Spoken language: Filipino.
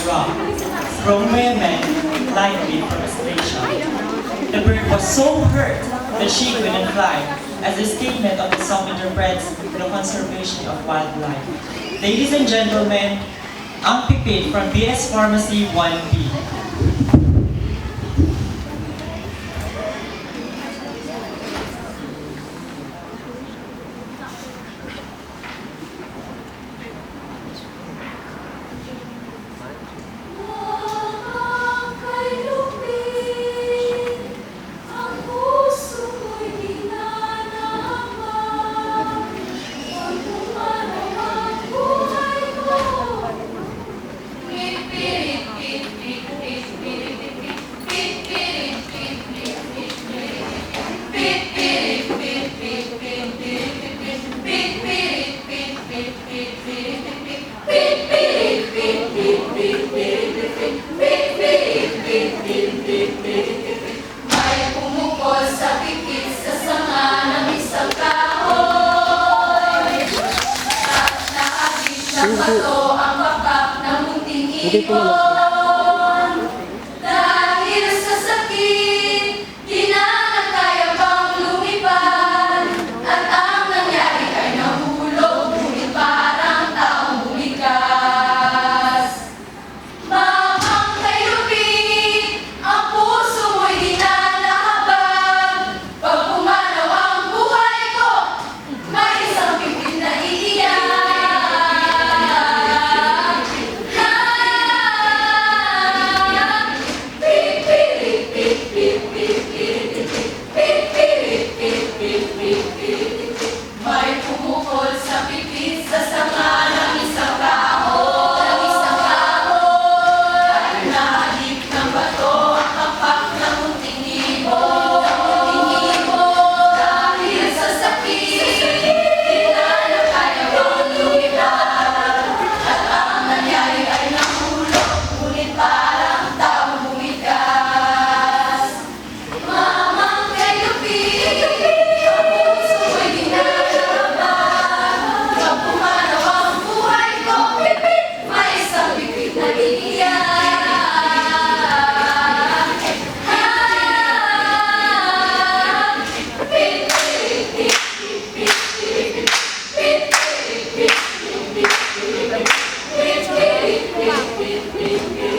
rock, from women lightly from a station. The bird was so hurt that she couldn't fly, as a statement of the song interprets the conservation of wildlife. Ladies and gentlemen, Ang Pipit from BS Pharmacy 1B. May pumukol sa pipit sa sanga ng isang kahoy at naagis ng bato ang bakak ng munting ibon. Dahil sa sakit, di na kaya pang lumipad at ang nangyari ay nahulog, ngunit parang taong bumigas. Mamang kayubi, ang puso mo'y di na nakahabag. Pag pumanaw ang buhay ko, may isang pipit na iiyak. Pip, pip, pip, pip, pip, pip, pip, pip, pip, pip, pip, pip. May pumukol sa pipit sa sanga ng isang kahoy. At nahalik ng bato ang kapak ng munting ibon. Dahil sa sakit, di na kaya pang lumipad. At ang nangyari ay nahulog, ngunit parang taong bumigas. Mamang kayubi, ang puso mo'y di na nakahabag. Pag pumanaw ang buhay ko, pipit, may isang pipit na iiyak. Pip, pip, pip, pip, pip, pip, pip, pip, pip, pip, pip, pip, pip, pip, pip, pip.